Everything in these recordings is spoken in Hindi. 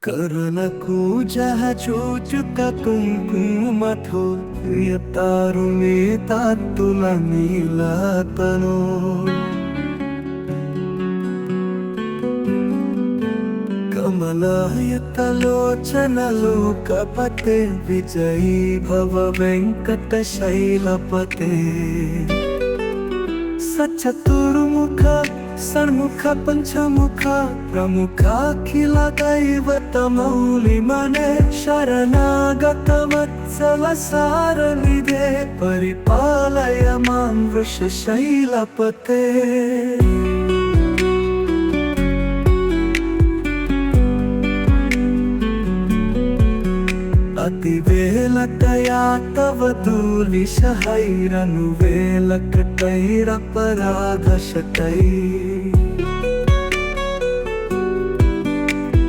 కరుణకూజః చూచుక కుంకుమతో ప్రియతారుణి తాత్తుల నీలతను కమలాయతలోచనలో కపతే విజయీ భవ వెంకట శైలపతే సచతుర్ముఖ సన్ముఖ పంచముఖ ప్రముఖాఖిల దైవతమౌలి మనే శరణాగత వత్సల సారనిదే పరిపాలయ మాం వృషశైలపతే అతివేలతయా తవ ధూళిశహైరను వేలకటైరపరాధశతై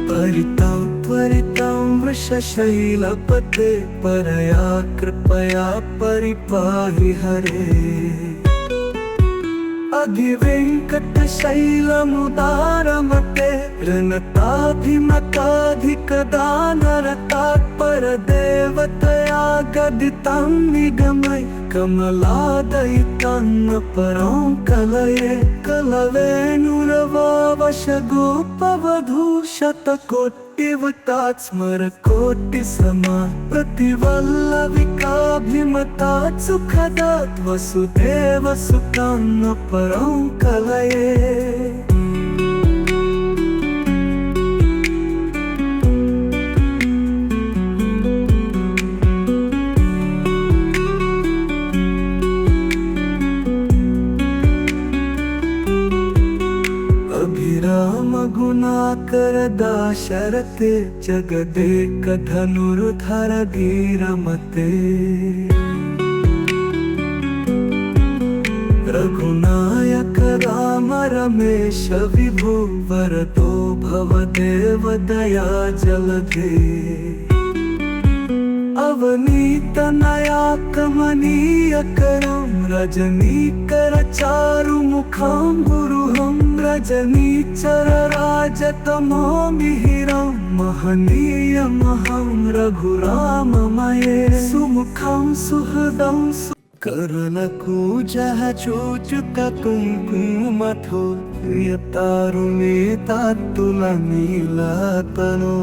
పరితం త్వరితం వృషశైలపతే పరయా కృపయా పరిపాహి హరే అధివెంకట శైలముదారమతే రణతాధిమతాధికదానరతాత్పర దేవతయా గదితం నిగమై కమలాదయితన్న పరం కలయే కలవేణురవావశ గోపవధూ శతకోటివతాత్ స్మర కోటి సమా ప్రతివల్లవికాభిమతాత్ సుఖదాత్ వసుదేవ సుతాన్న పరం కలయే गुणाकर दाशरथे जगदेक धनुर्धर धीरमते रघुनायक राम रमेश विभु वरदो भवदेव दया जलधे अवनीत नया कमनीय करम रजनीकर चारु मुखम गुरुहम रजनीचर राजतमो मिहिरम महनीय महं रघुराममये सुमुखं सुहृदं करुणकूजः चूचुक कुङ्कुमथो प्रियतारुणि तात्तुल नीलतनो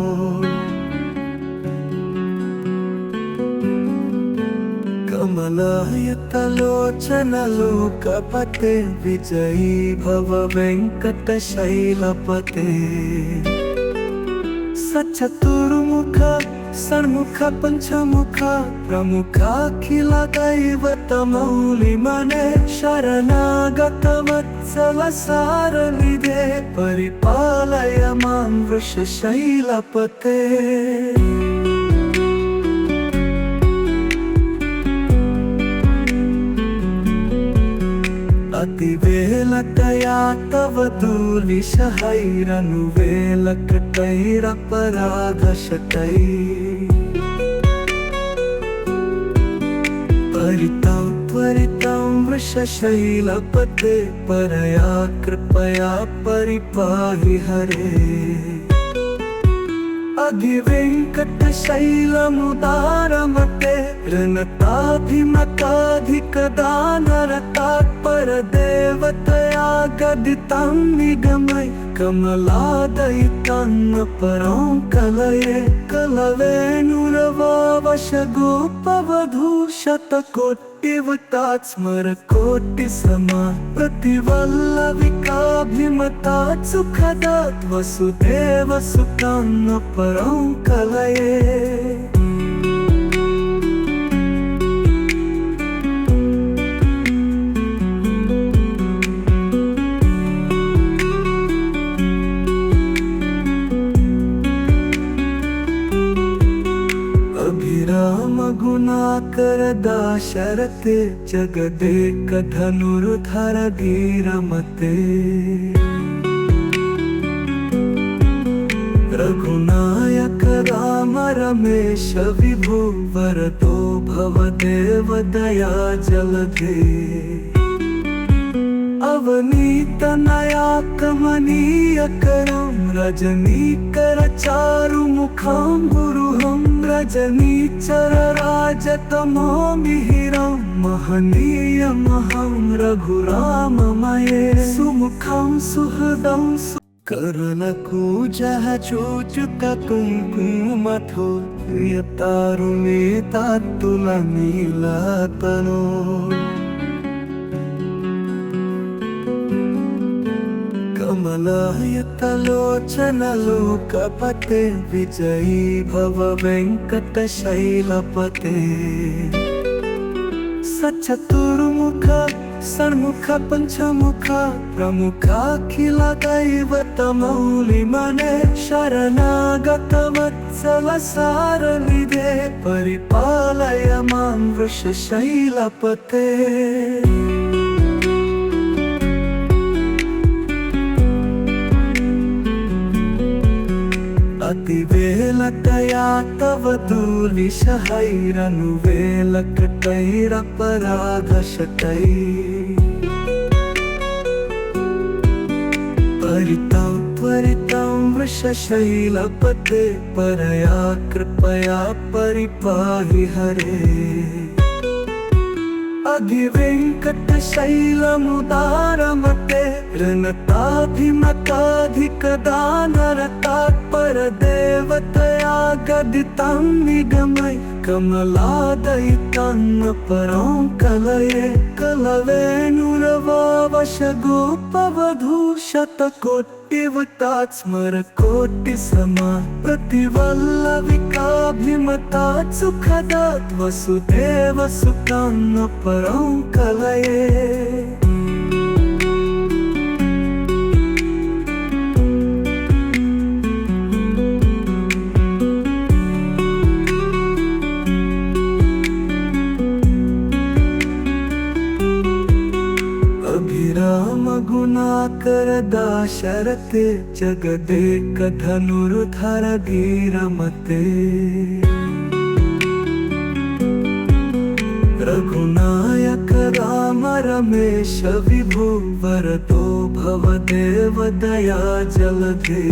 కమలాయతలోచనలో కపతే విజయీ భవ వెంకట శైలపతే సచతుర్ముఖ సన్ముఖ పంచముఖ ప్రముఖాఖిల దైవతమౌలి మనే శరణాగత వత్సల సారనిదే పరిపాలయ మాం వృషశైలపతే అతివేలతయా తవ ధూళిశహైరను వేలకటైరపరాధశతై పరితం త్వరితం వృషశైలపతే పరయా కృపయా పరిపాహి హరే అధివెంకట శైలముదారమతే రణతాధిమతాధికదానరతాత్పర దేవతయా గదితం నిగమై కమలాదయితన్న పరం కలయే కలవేణురవావశ గోపవధూ శతకోటివతాత్ స్మర కోటి సమా ప్రతివల్లవికాభిమతాత్ సుఖదాత్ వసుదేవ సుతాన్న పరం కలయే गुणाकर दाशरथे जगदेक धनुर्धर धीरमते रघुनायक राम रमेश विभु वरदो भवदेव दया जलधे अवनीत नया कमनीय करम रजनीकर चारु मुख सुमुखं गुरुहं रजनीचर राजतमो मिहिरं महनीयमहं रघुराममये सुमुखं सुहृदं करुणकु जह चूचुक कुङ्कुमथो यतारुणे तात्तुलनीलतनो कमलायतलोचनलोकपते विजयी भव वेङ्कटशैलपते सचतुर्मुख षण्मुख पञ्चमुख प्रमुखाखिल दैवतमौलिमने शरणागतवत्सल सारनिधे परिपालय मां वृषशैलपते अतिवेलतया तव दूर्विषहैरनुवेलकटैरपराधशतैः परितं त्वरितं वृषशैलपते परया कृपया परिपाहि हरे अधिवेङ्कटशैलमुदारमते ऋणताभिमताधिकदानरतात्परदेवतया गदितं निगमय कमलादयितं परं कलये कलवेणुरवावशगोपवधूशतकोटिवतात् स्मरकोटिसमा प्रतिवल्लविकाभिमतात् सुखदात् वसुदेवसुतं परं कलये अभिराम गुणाकर दाशरथे जगदेक धनुर्धर धीरमते रघुनायक राम रमेश विभु वरदो भवदेव दया जलधे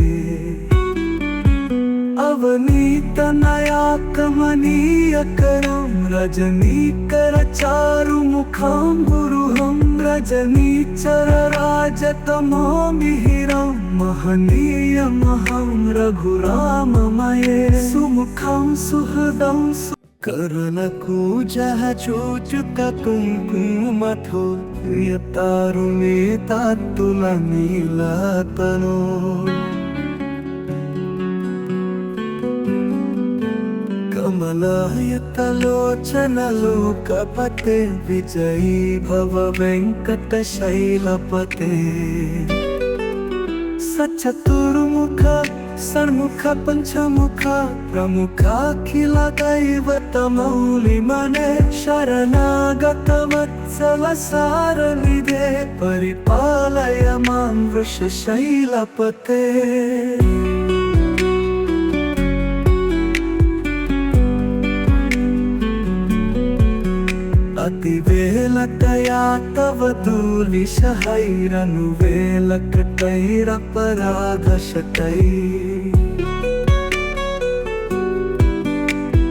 अवनीतनया कमनीयकरं रजनीकर चारुमुखं गुरुहं रजनीचर राजतमो मिहिरं महनीयमहं रघुराममये सुमुखं सुहृदं करुणकूजः चूचुक कुङ्कुमथो यतारुणे तात्तुलनीलतनो कमलायतलोचनलोकपते विजयी भव वेङ्कटशैलपते सचतुर्मुख षण्मुख पञ्चमुख प्रमुखाखिल दैवतमौलिमने शरणागतवत्सल सारनिधे परिपालय मां वृषशैलपते अतिवेलतया तव दूर्विषहैरनुवेलकटैरपराधशतैः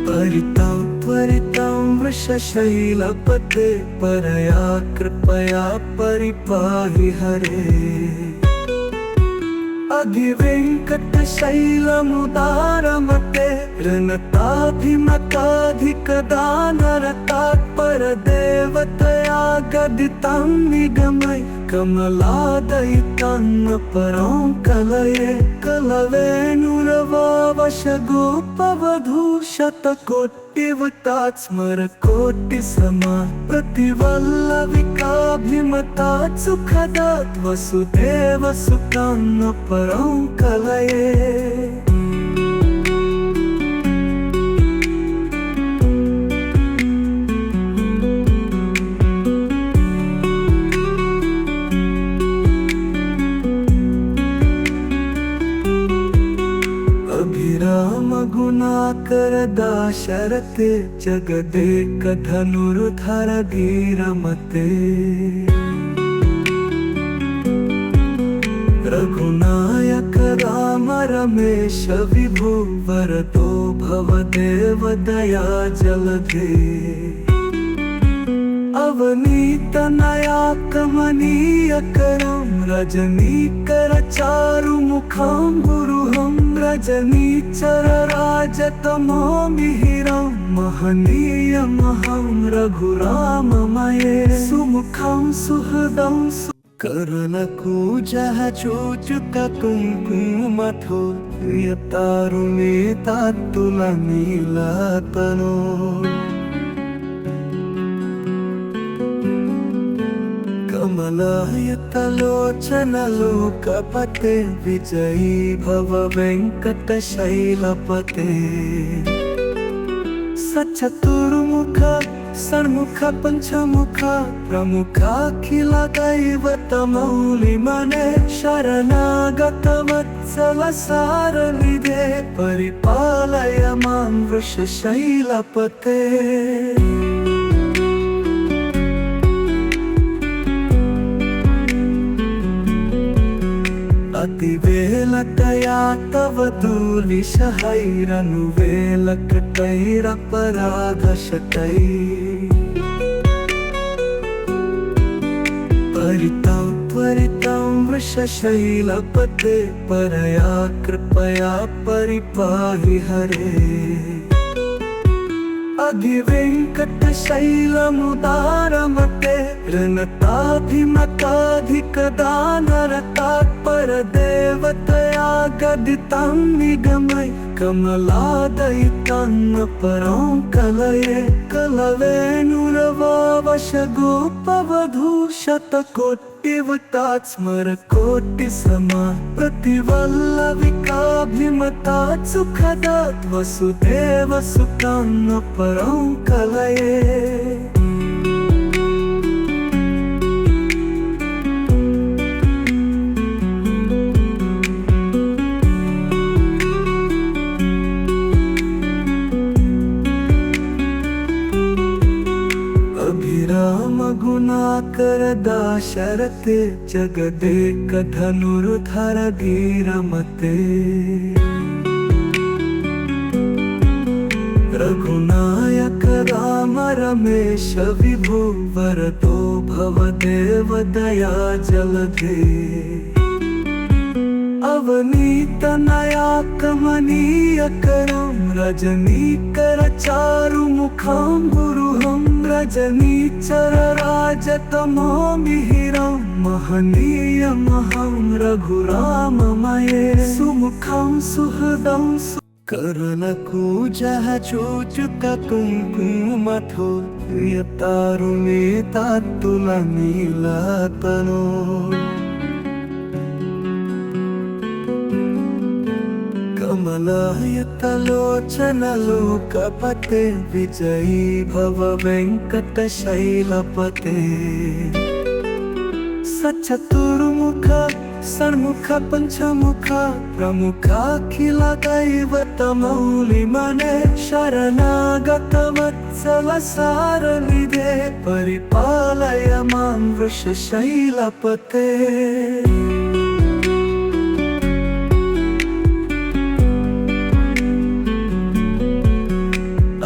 परितं त्वरितं वृषशैलपते परया कृपया परिपाहि हरे अधिवेङ्कटशैलमुदारमते ऋणताभिमताधिकदानरतात्परदेवतया गदितं निगमय कमलादयितं परं कलये कलवेणुरवावशगोपवधूशतकोटिवतात् स्मरकोटिसमा प्रतिवल्लविकाभिमतात् सुखदात् वसुदेवसुतं परं कलये अभिराम गुणाकर दाशरथे जगदेक धनुर्धर धीरमते रघुनायक राम रमेश विभु वरदो भवदेव दया जलधे अवनीत नया कमनीय करम रजनीकर चारुमुखं गुरुहं रजनीचर राजतमो मिहिरं महनीयमहं रघुराममये सुमुखं सुहृदं करुणकूजः चूचुक कुङ्कुमथो यतारुणेतात्तुलनीलतनो कमलायतलोचन लोकपते विजयी भव वेङ्कटशैलपते सचतुर्मुख षण्मुख पंचमुख प्रमुखाखिल दैवतमौलिमने शरणागत वत्सल सारनिधे परिपालय मां वृषशैलपते अतिवेलकया तव दूर्विषहैरनुवेलकटैरपराधशतैः परितं त्वरितं वृषशैलपते परया कृपया परिपाहि हरे अधिवेङ्कटशैलमुदारमते ऋणताभिमताधिकदानरतात्परदेवतया गदितं निगमय कमलादयितं परं कलये कलवेणुरवावशगोपवधूशतकोटिवतात् स्मरकोटिसमा प्रतिवल्लविकाभिमतात् सुखदात् वसुदेवसुतं परं कलये अभिराम गुणाकर दाशरथे जगदेक धनुर्धर धीरमते रघुनायक राम रमेश विभु वरदो भवदेव दया जलधे अवनीत नया कमनीय करम रजनीकर चारुमुखं गुरुहं रजनीचर राजतमो मिहिरं महनीयमहं रघुराममये सुमुखं सुहृदं करुणकूजः चूचुक कुङ्कुमथो यतारुणेतात्तुलनीलतनो कमलायतलोचन लोकपते विजयी भव वेङ्कटशैलपते सचतुर्मुख षण्मुख पंचमुख प्रमुखाखिल दैवतमौलिमने शरणागत वत्सल सारनिधे परिपालय मां वृषशैलपते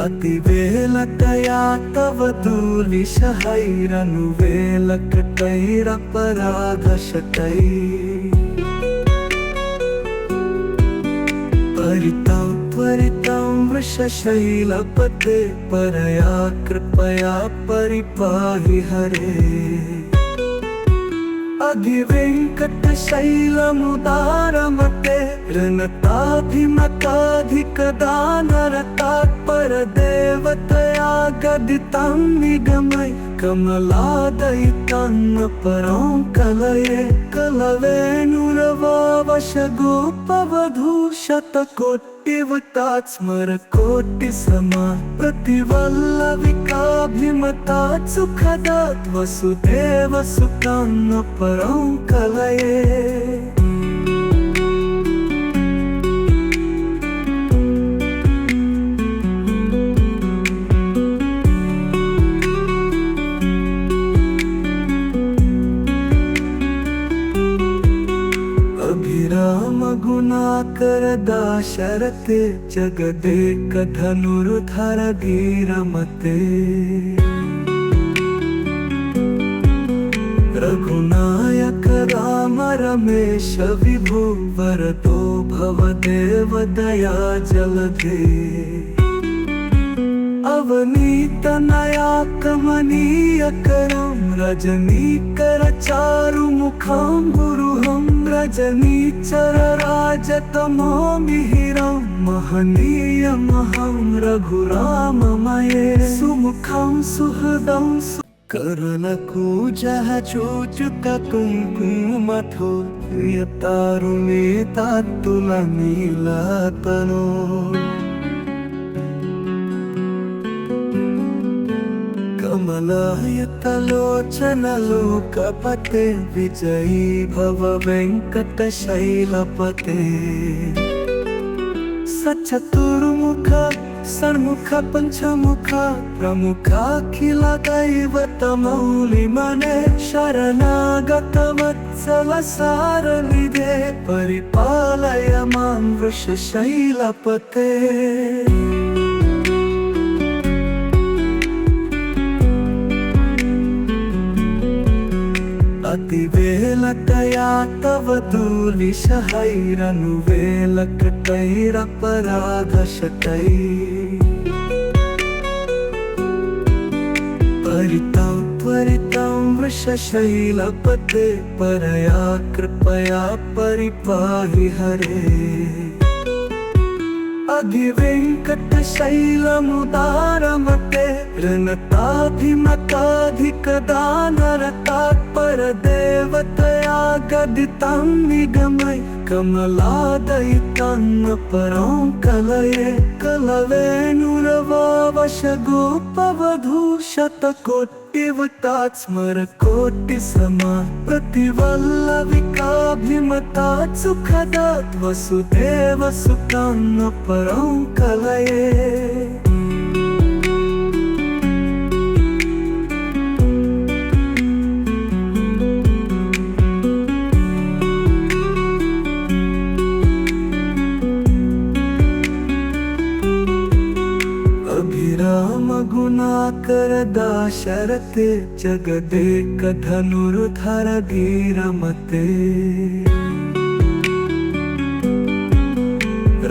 अतिवेलकया तव दूर्विषहैरनुवेलकटैरपराधशतैः परितं त्वरितं वृषशैलपते परया कृपया परिपाहि हरे अधिवेङ्कटशैलमुदारमते ऋणताभिमताधिकदानरतात्परदेवतया गदितं निगमय कमलादयितं परं कलये कलवेणुरवावशगोपवधूशतकोटिवतात् स्मरकोटिसमा प्रतिवल्लविकाभिमतात् सुखदात् वसुदेवसुतं परं कलये दाशरथे जगदेक धनुर्धर धीरमते रघुनायक राम रमेश विभु वरदो भवदेव दया जलधे अवनीत नया कमनीय करम रजनीकर चारु मुखम गुरुहम रजनीचर राजतमो मिहिरम महनीय महं रघुराममये सुमुखम सुहृदं करुणकूजः चूचुक कुङ्कुमथो यतारुणे तात्तुलनीलतनो कमलायतलोचन लोकपते विजयी भव वेङ्कटशैलपते सचतुर्मुख षण्मुख पंचमुख प्रमुखाखिल दैवतमौलिमने शरणागत वत्सल सारनिधे परिपालय मां वृषशैलपते अतिवेलतया तव दूलिशहैरनुवेलकटैरपराधशतैः परितं त्वरितं वृषशैलपते परया कृपया परिपाहि हरे अधिवेङ्कटशैलमुदारमते ऋणताभिमताधिकदानरतात्परदेवतया गदितं निगमय कमलादयितं परं कलये कलवेणुरवावशगोपवधूशतकोटिवतात् स्मरकोटिसमा प्रतिवल्लविकाभिमतात् सुखदात् वसुदेवसुतं परं कलये अभिराम गुणाकर दाशरथे जगदेक धनुर्धर धीरमते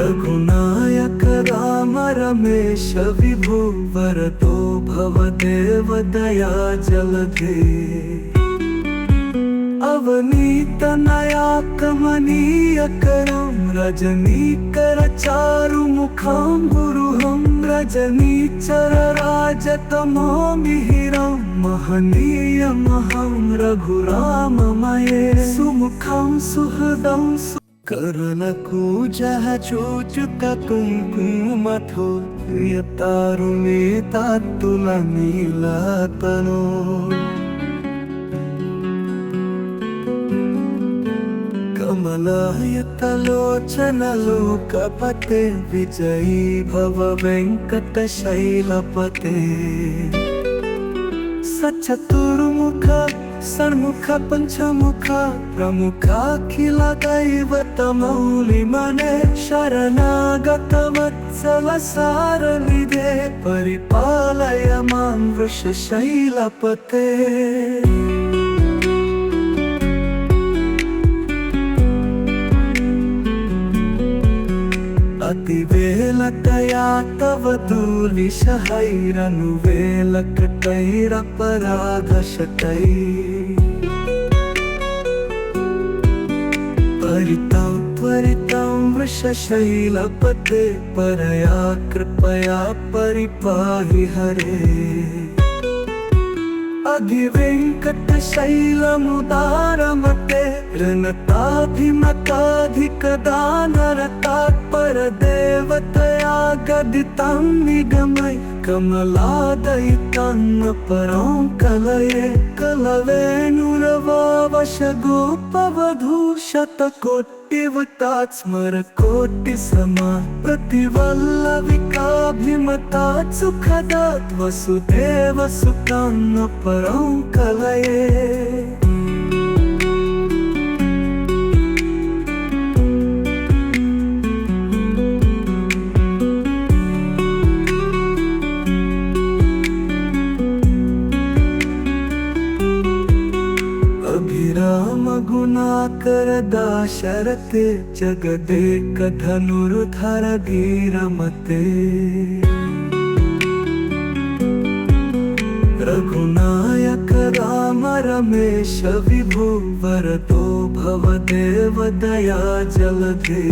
रघुनायक राम रमेश विभु वरदो भवदेव दया जलधे अवनीत नया कमनीय करम रजनीकर चारु मुखं गुरुहं रजनीचर राजतमो मिहिरं महनीय महं रघुराममये सुमुखं सुहृदं करुणकूजः चूचुक कुङ्कुमथो यतारुणे तात्तुलनीलतनो कमलायतलोचन लोकपते विजयी भव वेङ्कटशैलपते सचतुर्मुख षण्मुख पंचमुख प्रमुखाखिल दैवतमौलिमने शरणागत वत्सल सारनिधे परिपालय मां वृषशैलपते अतिवेलतया तव दूलिशहैरनुवेलकटैरपराधशतैः परितं त्वरितं वृषशैलपते परया कृपया परिपाहि हरे अधिवेङ्कटशैलमुदारमते ऋणताभिमताधिकदानरतात्परदेवतया गदितं निगमय कमलादयितं परं कलये कलवेणुरवावशगोपवधूशतकोटिवतात् स्मरकोटिसमा प्रतिवल्लविकाभिमतात् सुखदात् वसुदेवसुतं परं कलये करदाशरथे जगदेक धनुर्धर धीरमते रघुनायक राम रमेश विभु वरदो भवदेव दया जलधे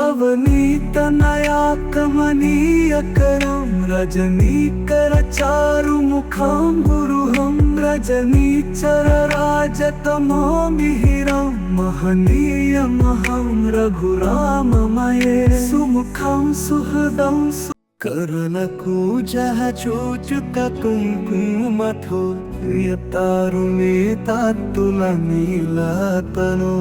अवनीत नया कमनीय करम रजनीकर चारु मुखम गुरुहम रजनीचर राजतमो मिहिरम महनीय महं रघुराममये सुमुखं सुहृदं कर्णकूजः चूचुककुङ्कुमथो यतारुणेतात्तुलनीलतनो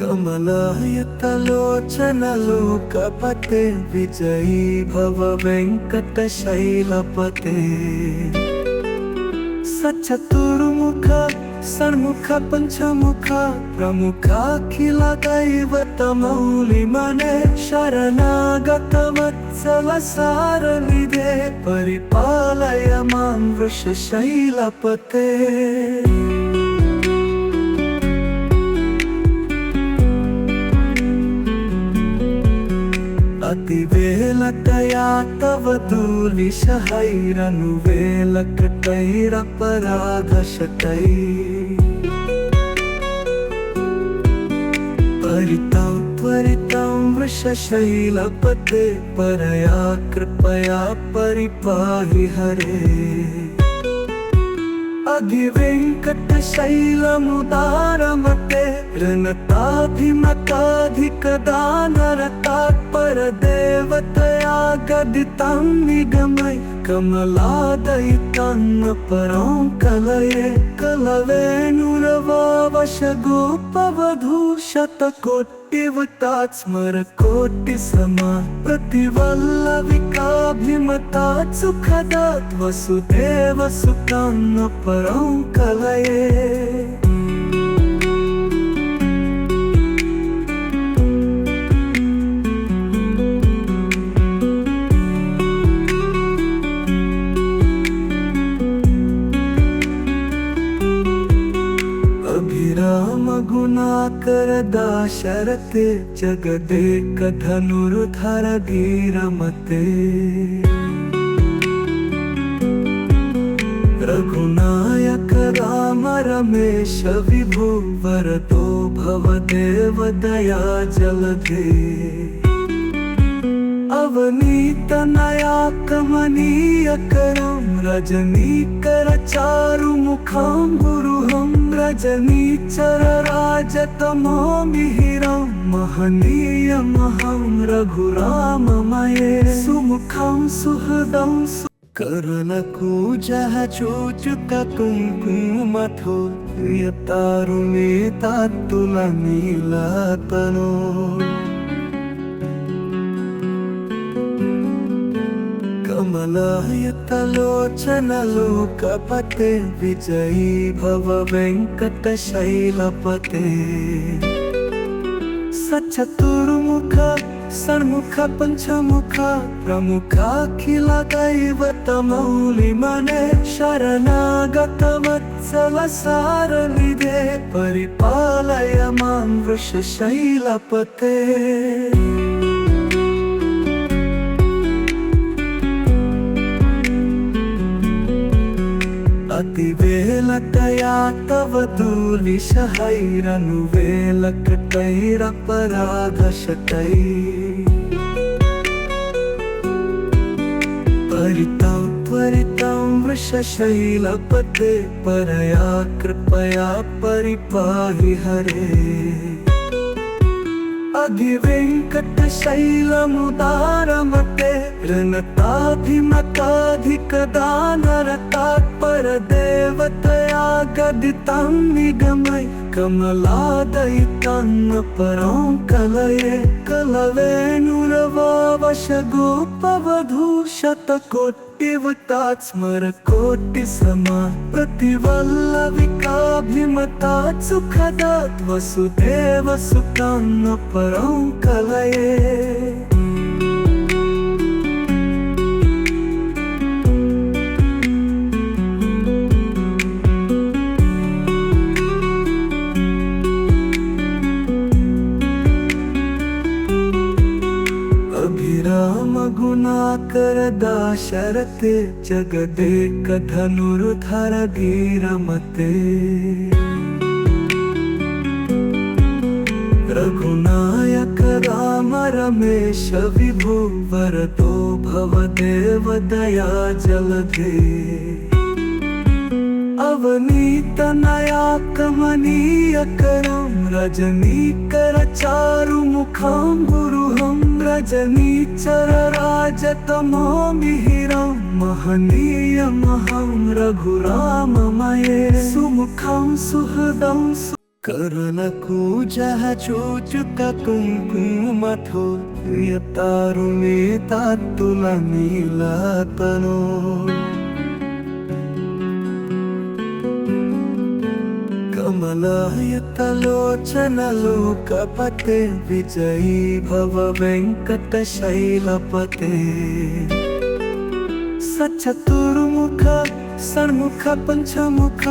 कमलायतलोचनलोकपते विजयी भव वेङ्कटशैलपते सचतुर्मुख षण्मुख पंचमुख प्रमुखाखिल दैवतमौलिमने शरणागत वत्सल सारनिधे परिपालय मां वृषशैलपते अतिवेलतया तव दूर्निशहैरनुवेलकटैरपराधशतैः परितं त्वरितं वृषशैलपते परया कृपया परिपाहि हरे अधिवेङ्कटशैलमुदारमते ऋणताभिमताधिकदानरतात्परदेवतया गदितं निगमय कमलादयितं परं कलये कलवेणुरवावशगोपवधूशतकोटिवतात् स्मरकोटिसमा प्रतिवल्लविकाभिमतात् सुखदात् वसुदेवसुतं परं कलये अभिराम गुणाकर दाशरथे जगदेक धनुर्धर धीरमते रघुनायक राम रमेश विभु वरदो भवदेव दया जलधे अवनीत नया कमनीय करम रजनीकर चारु मुखं गुरुहं रजनीचर राजतमो मिहिरं महनीय महं रघुराममये सुमुखं सुहृदं कर्णकूजः चूचुककुङ्कुमथो यतारुणेतात्तुलनीलतनो कमलायतलोचनलोकपते विजयी भव वेङ्कटशैलपते सचतुर्मुख षण्मुख पंचमुख प्रमुखाखिल दैवतमौलिमने शरणागत वत्सल सारनिधे परिपालय मां वृषशैलपते अतिवेलतया तव दूर्निशहैरनुवेलकटैरपराधशतैः परितं त्वरितं वृषशैलपते परया कृपया परिपाहि हरे अधिवेङ्कटशैलमुदारमते ऋणताभिमताधिकदानरतात्परदेवतया गदितं निगमय कमलादयितं परं कलये कलवेणुरवावशगोपवधूशतकोटिवतात् स्मरकोटिसमा प्रतिवल्लविकाभिमतात् सुखदात् वसुदेवसुतं परं कलये दाशरथे जगदेक धनुर्धर धीरमते रघुनायक राम रमेश विभु वरदो भवदेव दया जलधे अवनीतनया कमनीय करं रजनीकर चारुमुखं गुरुहं रजनीचर राजतमो मिहिरं महनीयमहं रघुराममये सुमुखं सुहृदं करनकूजः चूचुक कुङ्कुमथो प्रियतारुणे तात्तुलनीलतनो कमलायतलोचन लोकपते विजयी भव वेङ्कटशैलपते सचतुर्मुख षण्मुख पंचमुख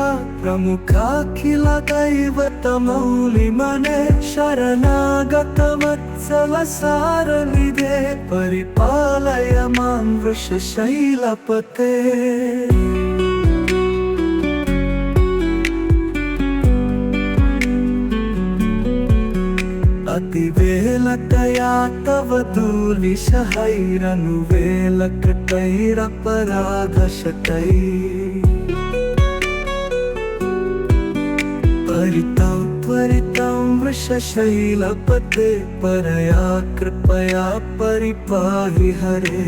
प्रमुखाखिल दैवतमौलिमने शरणागत वत्सल सारनिधे परिपालय मां वृषशैलपते अतिवेलतया तव दूलिशहैरनुवेलकटैरपराधशतैः परितं त्वरितं वृषशैलपते परया कृपया परिपाहि हरे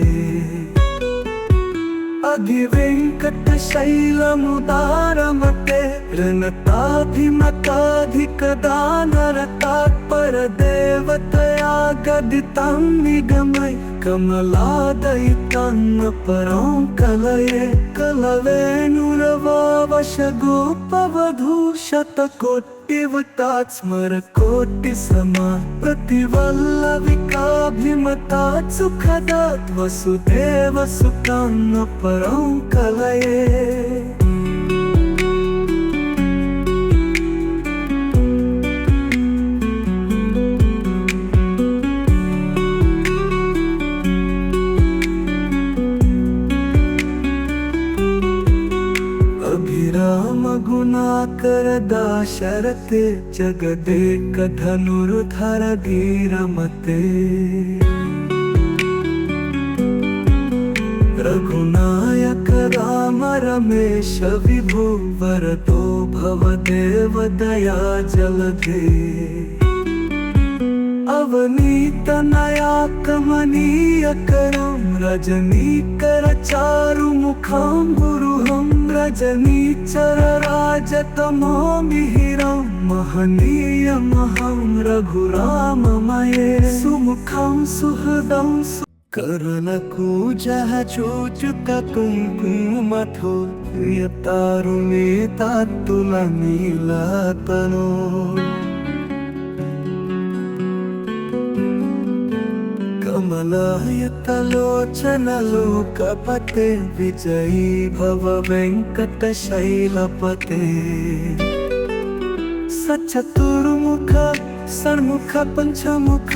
अधिवेङ्कटशैलमुदारमते ऋणताभिमताधिकदानरतात्परदेवतया गदितं निगमय कमलादयितं परं कलये कलवेणुरवावशगोपवधू शतकोटिवतात् स्मरकोटिसमा प्रतिवल्लविकाभिमतात् सुखदात् वसुदेवसुतं परं कलये गुणाकर दाशरथे जगदेक धनुर्धर धीरमते रघुनायक राम रमेश विभु वरदो भवदेव दया जलधे अवनीतनया कमनीय करं रजनीकर चारुमुखं गुरुहं रजनीचर राजतमो मिहिरं महनीयमहं रघुराममये सुमुखं सुहृदं करनकूजः चूचुक कुङ्कुमथो प्रियतारुणे तात्तुलनीलतनो कमलायतलोचन लोकपते विजयी भव वेङ्कटशैलपते सचतुर्मुख षण्मुख पंचमुख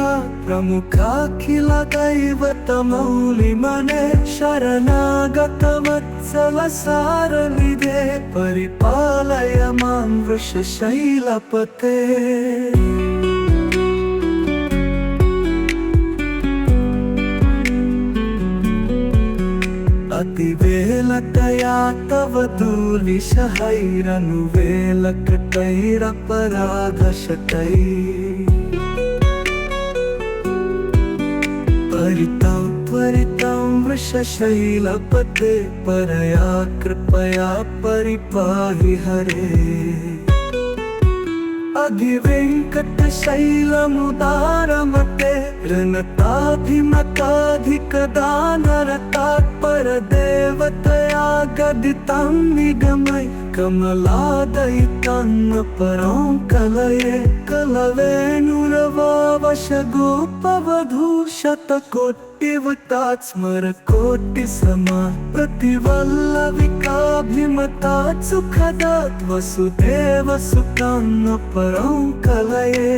प्रमुखाखिल दैवतमौलिमने शरणागत वत्सल सारनिधे परिपालय मां वृषशैलपते अतिवेलतया तव दूलिशहैरनुवेलकटैरपराधशतैः परितं त्वरितं वृषशैलपते परया कृपया परिपाहि हरे अधिवेङ्कटशैलमुदारमते ऋणताभिमताधिकदानरतात्परदेवतया गदितं निगमय कमलादयितं परं कलये कलवेणुरवावशगोपवधू शतकोटिवतात् स्मरकोटिसमा प्रतिवल्लविकाभिमतात् सुखदात् वसुदेवसुतं परं कलये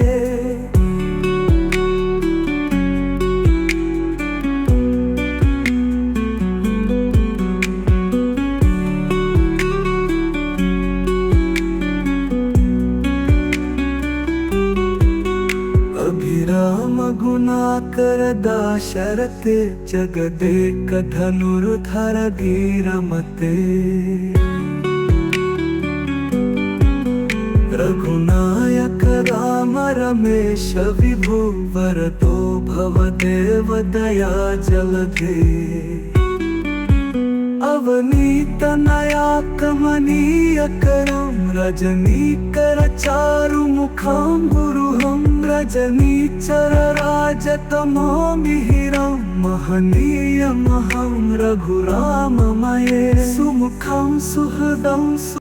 सागर दाशरथे जगदेक धनुर्धर धीरमते रघुनायक राम रमेश विभु वरदो भवदेव दया जलधे अवनीत नया कमनीय करम रजनीकर चारु मुखम गुरुहम रजनीचर राजतमो मिहिरम महनीय महम रघुराममये सुमुखम सुहृदम